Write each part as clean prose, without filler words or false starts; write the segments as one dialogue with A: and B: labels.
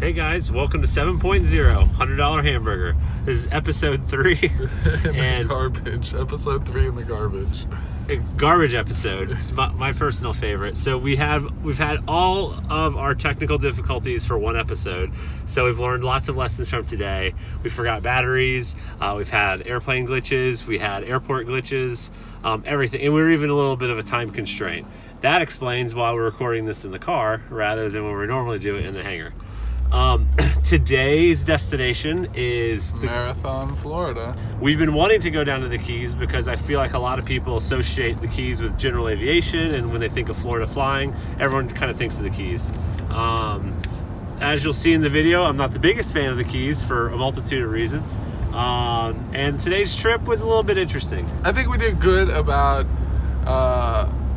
A: Hey guys, welcome to 7.0, $100 Hamburger. This is episode 3.
B: and garbage. Episode 3 in the garbage.
A: A garbage episode. It's my personal favorite. So we've had all of our technical difficulties for one episode. So we've learned lots of lessons from today. We forgot batteries. We've had airplane glitches. We had airport glitches. Everything. And we were even a little bit of a time constraint. That explains why we're recording this in the car rather than when we normally do it in the hangar. Today's destination is
B: Marathon, Florida.
A: We've been wanting to go down to the Keys because I feel like a lot of people associate the Keys with general aviation, and when they think of Florida flying, everyone kind of thinks of the Keys. As you'll see in the video, I'm not the biggest fan of the Keys for a multitude of reasons. And today's trip was a little bit interesting.
B: I think we did good about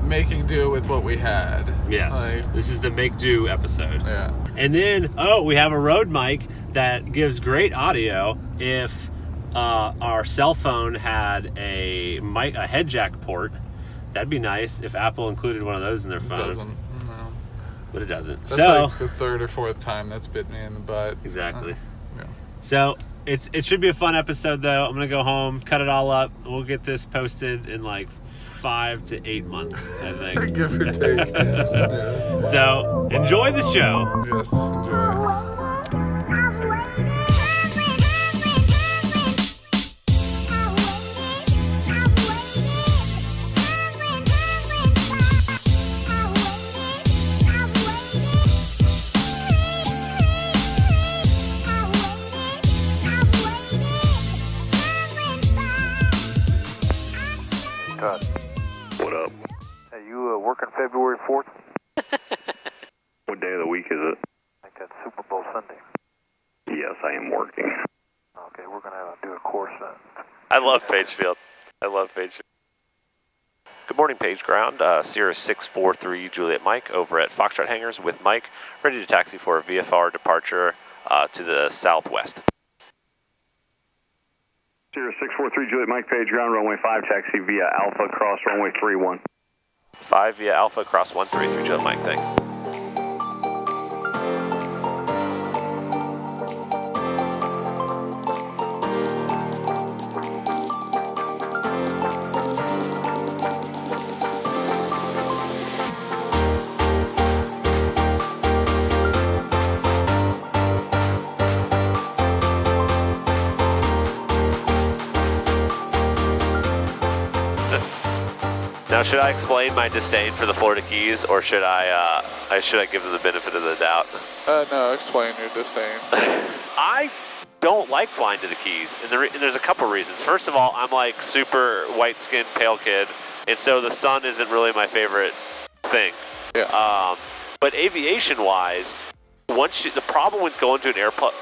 B: making do with what we had.
A: Yes. This is the make do episode.
B: Yeah.
A: And then, we have a Rode mic that gives great audio if our cell phone had a head jack port. That'd be nice if Apple included one of those in their phone.
B: It doesn't. No.
A: But it doesn't.
B: That's like the third or fourth time that's bit me in the butt.
A: Exactly.
B: Yeah.
A: So it should be a fun episode though. I'm gonna go home, cut it all up. We'll get this posted in like 5 to 8 months, I think.
B: Give or take. Yeah.
A: So enjoy the show.
B: Yes, enjoy.
C: What up?
D: Hey, you working February 4th?
C: What day of the week is it?
D: I think that's Super Bowl Sunday.
C: Yes, I am working.
D: Okay, we're going to do a course.
E: I love Pagefield. Good morning, Page Ground. Sierra 643 Juliet Mike over at Foxtrot Hangars with Mike, ready to taxi for a VFR departure to the southwest.
C: Sierra 643 Juliet Mike, Page Ground, runway 5, taxi via Alpha, cross runway 31.
E: 5 via Alpha, cross 133 Juliet Mike, thanks. Now, should I explain my disdain for the Florida Keys, or should I give them the benefit of the doubt?
B: No, explain your disdain.
E: I don't like flying to the Keys, and there's a couple reasons. First of all, I'm like super white-skinned, pale kid, and so the sun isn't really my favorite thing.
B: Yeah.
E: But aviation-wise, the problem with going to an airport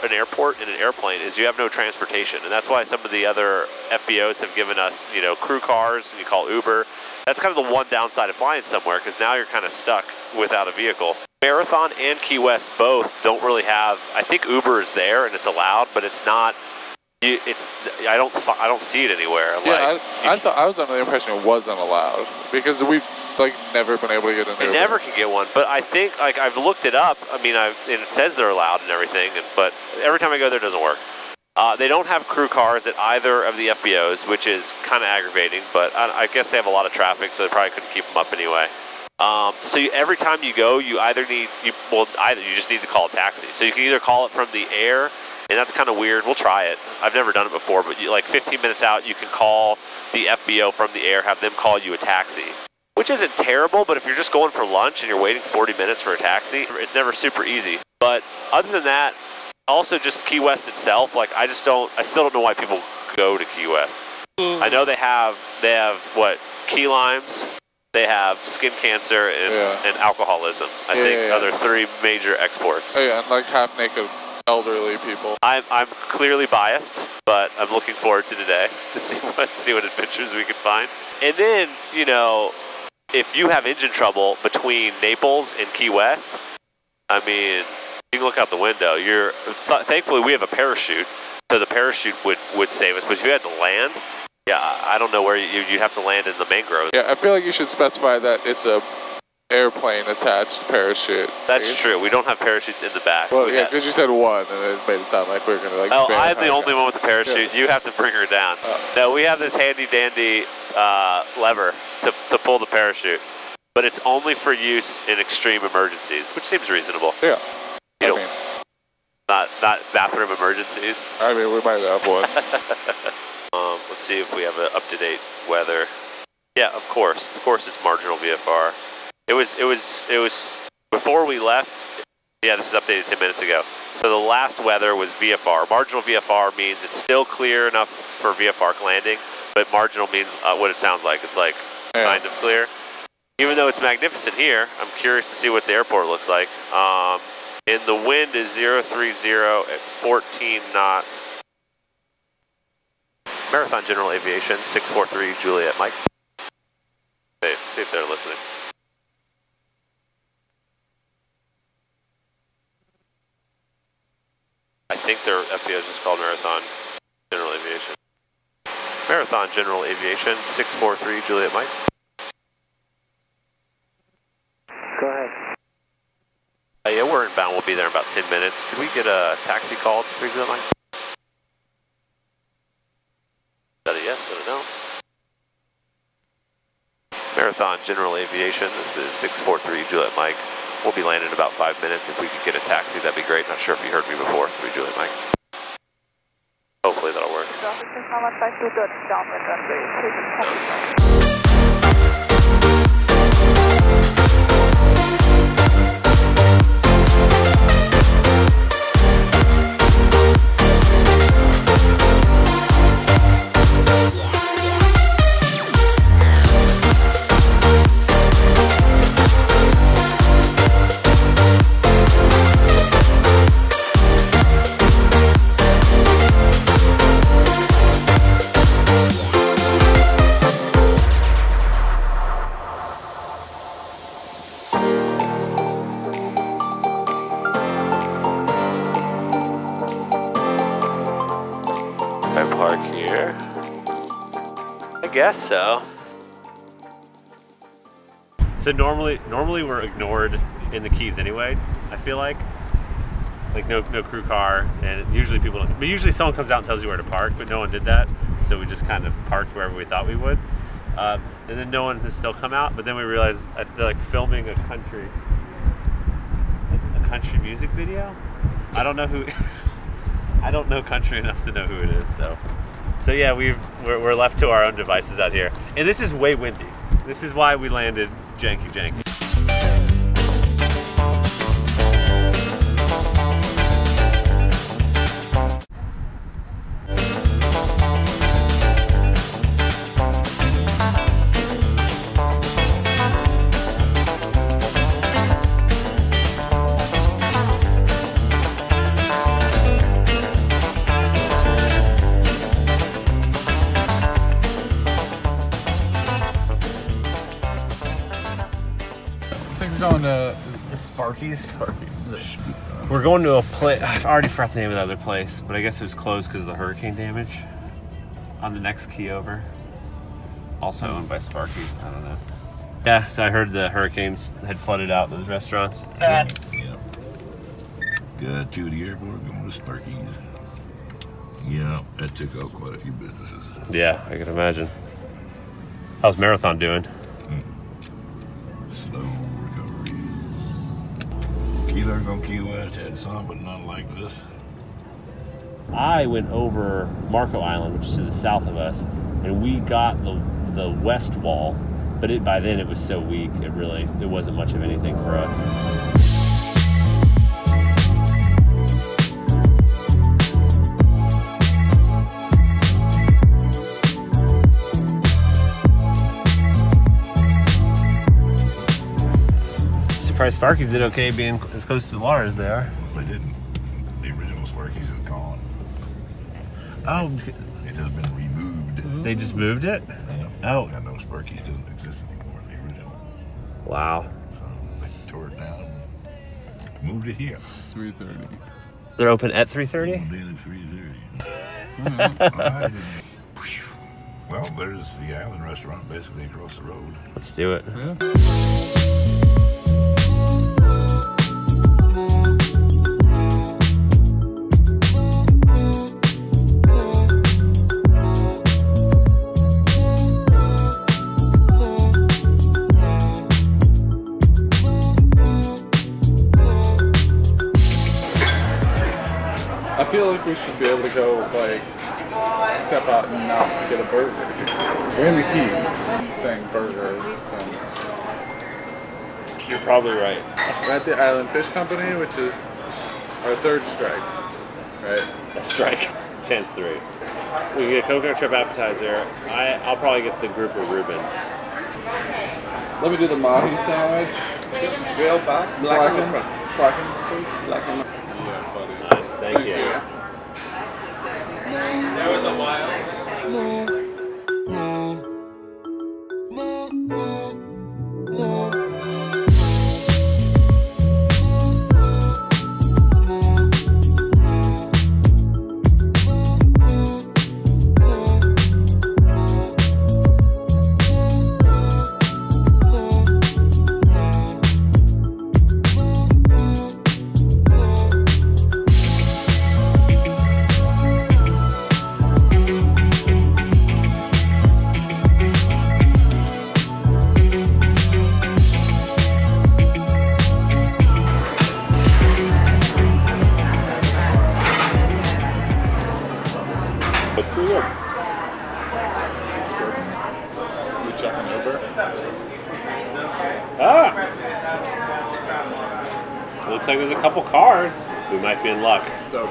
E: in an airplane is you have no transportation, and that's why some of the other FBOs have given us, crew cars, and you call Uber. That's kind of the one downside of flying somewhere, because now you're kind of stuck without a vehicle. Marathon and Key West both don't really have. I think Uber is there and it's allowed, but it's not. I don't see it anywhere.
B: Yeah, I was under the impression it wasn't allowed because we've never been able to get in there.
E: You never can get one, but I think I've looked it up. I mean, and it says they're allowed and everything, but every time I go there, it doesn't work. They don't have crew cars at either of the FBOs, which is kind of aggravating, but I guess they have a lot of traffic, so they probably couldn't keep them up anyway. So every time you go, you just need to call a taxi. So you can either call it from the air, and that's kind of weird. We'll try it. I've never done it before, but 15 minutes out, you can call the FBO from the air, have them call you a taxi, which isn't terrible, but if you're just going for lunch and you're waiting 40 minutes for a taxi, it's never super easy. But other than that, also just Key West itself, I still don't know why people go to Key West. I know they have what, key limes, they have skin cancer and alcoholism. I think are their 3 major exports.
B: Oh yeah, and half-naked elderly people.
E: I'm clearly biased, but I'm looking forward to today to see what adventures we can find. And then, if you have engine trouble between Naples and Key West, I mean, you can look out the window. Thankfully, we have a parachute, so the parachute would save us. But if you had to land, I don't know where you'd have to land in the mangroves.
B: Yeah, I feel like you should specify that it's a airplane attached parachute.
E: That's true. We don't have parachutes in the back.
B: Well, yeah, because you said one, and it made it sound like we were going to like.
E: Oh, I'm the only one with the parachute.
B: Yeah.
E: You have to bring her down. No, we have this handy dandy lever to pull the parachute, but it's only for use in extreme emergencies, which seems reasonable.
B: Yeah.
E: You know, not bathroom emergencies.
B: I mean, we might have one.
E: Let's see if we have an up-to-date weather. Yeah, of course it's marginal VFR. It was before we left. Yeah, this is updated 10 minutes ago. So the last weather was VFR. Marginal VFR means it's still clear enough for VFR landing, but marginal means what it sounds like. It's like kind of clear. Even though it's magnificent here, I'm curious to see what the airport looks like. And the wind is 030 at 14 knots. Marathon General Aviation, 643 Juliet Mike. See if they're listening. I think their FBO is just called Marathon General Aviation. Marathon General Aviation, 643 Juliet Mike.
D: Go ahead.
E: Yeah, we're inbound. We'll be there in about 10 minutes. Could we get a taxi called, 3 Juliet Mike? Is that a yes or a no? Marathon General Aviation, this is 643 Juliet Mike. We'll be landing in about 5 minutes. If we could get a taxi, that'd be great. Not sure if you heard me before, 3 Juliet Mike. Hopefully that'll work. I park here? I guess so. So normally we're ignored in the Keys anyway. I feel like no crew car, and usually people don't. But usually someone comes out and tells you where to park, but no one did that. So we just kind of parked wherever we thought we would, and then no one has still come out. But then we realized they're like filming a country music video. I don't know who. I don't know country enough to know who it is, so yeah, we're left to our own devices out here, and this is way windy. This is why we landed janky.
B: Going to
A: Sparky's. We're going to a place. I've already forgot the name of the other place, but I guess it was closed because of the hurricane damage on the next key over. Also owned by Sparky's. I don't know. Yeah, so I heard the hurricanes had flooded out those restaurants.
F: Yeah. Got to the airport, going to Sparky's. Yeah, that took out quite a few businesses.
A: Yeah, I can imagine. How's Marathon doing?
F: Slow recovery. Keeler on Key West had some, but none like this.
A: I went over Marco Island, which is to the south of us, and we got the west wall, but by then it was so weak, it wasn't much of anything for us. Surprised Sparky's did okay being as close to the water as they are.
F: They didn't. The original Sparky's is gone.
A: Oh,
F: It has been removed.
A: they just moved it?
F: Yeah.
A: Oh.
F: And those Sparky's doesn't exist anymore, the original.
A: Wow.
F: So they tore it down and moved it here.
B: 3:30.
A: They're open at 3:30?
F: Moved in at 3:30. Well, there's the Island Restaurant basically across the road.
A: Let's do it.
B: Yeah. I feel like we should be able to go, like, step out and not get a burger. We're in the Keys, saying burgers.
A: You're probably right.
B: We're at the Island Fish Company, which is our third strike, right?
A: A strike. Chance 3. We can get a coconut shrimp appetizer. I'll probably get the grouper Reuben.
B: Let me do the mahi sandwich.
D: Real back,
B: Blackened, please.
D: blackened.
B: Yeah, buddy.
A: Nice, thank you.
D: That was a while.
B: You checking Uber?
A: Ah! Looks like there's a couple cars. We might be in luck.
B: Dope.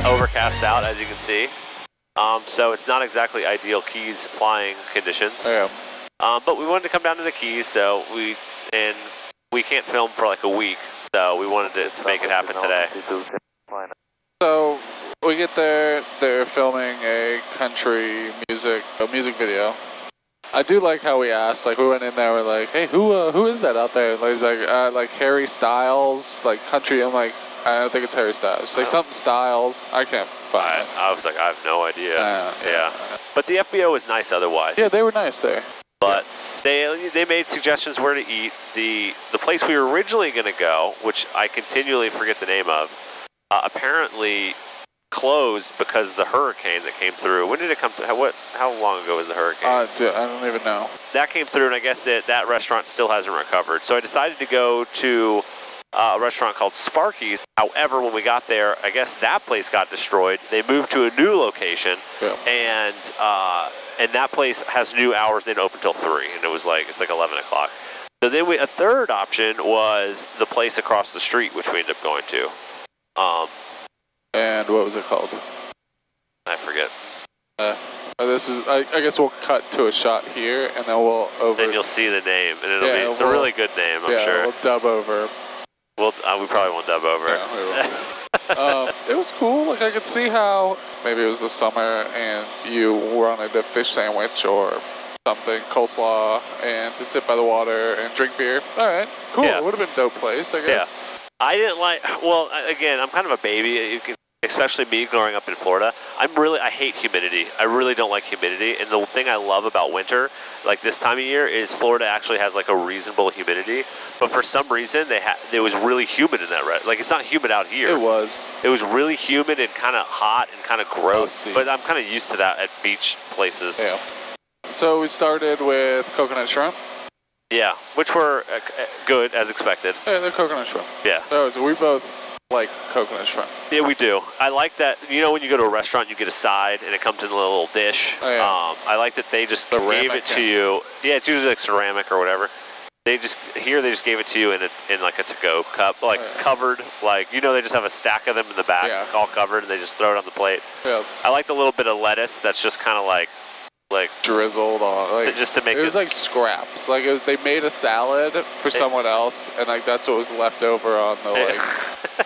E: Overcast out, as you can see. So it's not exactly ideal Keys flying conditions.
B: Yeah.
E: But we wanted to come down to the Keys, so we can't film for like a week, so we wanted to make it happen today.
B: So we get there, they're filming a country music video. I do like how we asked, like we went in there, we're like, hey, who is that out there? Like, he's like Harry Styles, like country. I'm like, I don't think it's Harry Styles. It's like something Styles. I can't find it.
E: I was like, I have no idea. Yeah. But the FBO was nice otherwise.
B: Yeah, they were nice there.
E: But they made suggestions where to eat. The place we were originally going to go, which I continually forget the name of, apparently closed because of the hurricane that came through. When did it come through? How long ago was the hurricane?
B: I don't even know.
E: That came through, and I guess that restaurant still hasn't recovered. So I decided to go to a restaurant called Sparky's. However, when we got there, I guess that place got destroyed. They moved to a new location, and that place has new hours. They don't open till 3, and it's like 11 o'clock. So then a third option was the place across the street, which we ended up going to.
B: And what was it called?
E: I forget.
B: This is. I guess we'll cut to a shot here, and then we'll over.
E: Then you'll see the name, and it's a really good name, I'm sure.
B: We'll dub over.
E: We probably won't dub over.
B: Yeah, we will. It was cool. Like I could see how maybe it was the summer and you wanted a fish sandwich or something, coleslaw, and to sit by the water and drink beer. All right, cool.
E: Yeah.
B: It would have been a dope place, I guess.
E: Yeah. I didn't like. Well, again, I'm kind of a baby. Especially me growing up in Florida, I hate humidity. I really don't like humidity. And the thing I love about winter, like this time of year, is Florida actually has like a reasonable humidity. But for some reason, it was really humid in that. Like it's not humid out here.
B: It was.
E: It was really humid and kind of hot and kind of gross. But I'm kind of used to that at beach places.
B: Yeah. So we started with coconut shrimp.
E: Yeah, which were good as expected.
B: Yeah, they're coconut shrimp.
E: Yeah.
B: So we both like coconut shrimp.
E: Yeah, we do. I like that. You know, when you go to a restaurant, you get a side, and it comes in a little dish.
B: Oh, yeah.
E: I like that they just
B: Ceramic,
E: gave it to
B: yeah.
E: you. Yeah, it's usually like ceramic or whatever. They just gave it to you in like a to-go cup, like covered. Like, you know, they just have a stack of them in the back,
B: Yeah.
E: all covered, and they just throw it on the plate.
B: Yeah.
E: I like the little bit of lettuce that's just kind of like
B: Drizzled on, like,
E: just to make
B: it was like scraps. Like they made a salad for someone else, and like that's what was left over on the like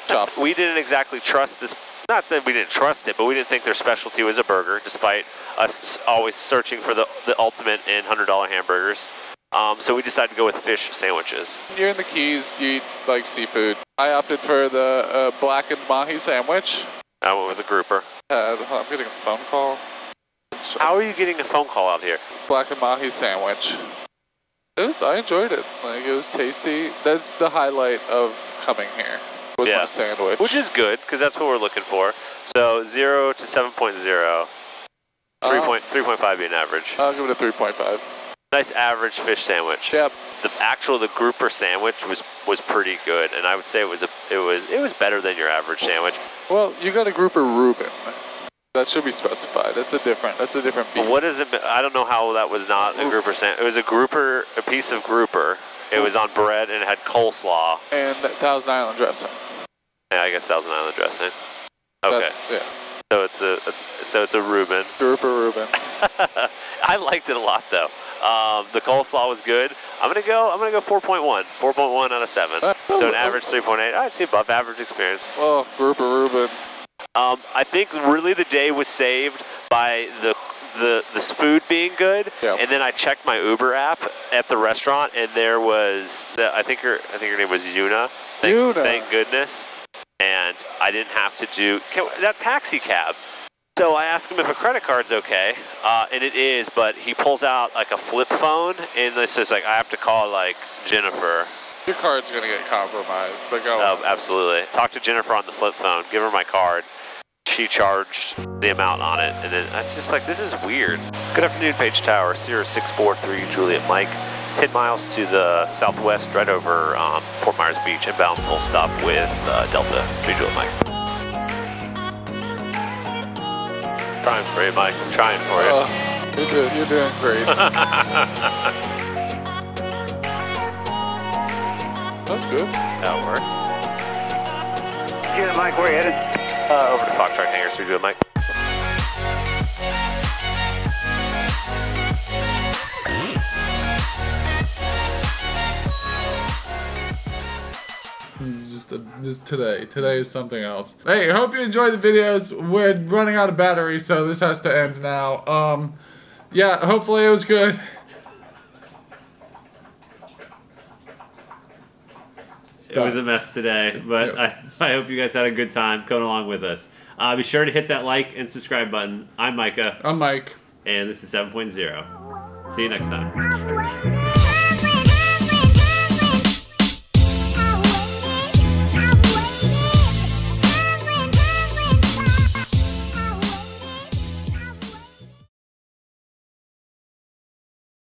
B: chop.
E: We didn't exactly trust this. Not that we didn't trust it, but we didn't think their specialty was a burger, despite us always searching for the ultimate in $100 hamburgers. So we decided to go with fish sandwiches.
B: You're in the Keys, you eat like seafood. I opted for the blackened mahi sandwich.
E: I went with a grouper.
B: I'm getting a phone call.
E: How are you getting a phone call out here?
B: Blackened mahi sandwich. I enjoyed it. Like, it was tasty. That's the highlight of coming here. Was my sandwich.
E: Which is good, because that's what we're looking for. So 0 to 7.0. 3.5 being average.
B: I'll give it a 3.5.
E: Nice average fish sandwich.
B: Yep.
E: The grouper sandwich was pretty good, and I would say it was better than your average sandwich.
B: Well, you got a grouper Reuben. That should be specified. That's a different beef.
E: What is it? I don't know how that was not a grouper sandwich. It was a piece of grouper. It was on bread and it had coleslaw.
B: And Thousand Island dressing.
E: Yeah, I guess Thousand Island dressing. Okay. So it's a Reuben.
B: Grouper Reuben.
E: I liked it a lot though. The coleslaw was good. I'm gonna go 4.1. 4.1 out of 7. So an average 3.8. I'd say above average experience.
B: Oh, grouper Reuben.
E: I think really the day was saved by this food being good, and then I checked my Uber app at the restaurant, and there was I think her name was Yuna. Thank goodness, and I didn't have to do that taxi cab. So I asked him if a credit card's okay, and it is, but he pulls out like a flip phone, and it says like I have to call like Jennifer.
B: Your card's gonna get compromised, but go on.
E: Absolutely. Talk to Jennifer on the flip phone, give her my card. She charged the amount on it, and then that's just like, this is weird. Good afternoon, Page Tower, Sierra 643 Juliet Mike. 10 miles to the southwest, right over Fort Myers Beach, inbound full stop with Delta, Juliet Mike. Trying for you, Mike. I'm trying for you.
B: You're doing great. That's good.
E: That'll work.
C: Juliet Mike, where are you headed?
E: Over to Foxtrot Hangars through Juliet Mike.
G: This is just today. Today is something else. Hey, I hope you enjoyed the videos. We're running out of battery, so this has to end now. Yeah, hopefully it was good.
A: It was a mess today, but yes. I hope you guys had a good time coming along with us. Be sure to hit that like and subscribe button. I'm Micah.
G: I'm Mike.
A: And this is 7.0. See you next time.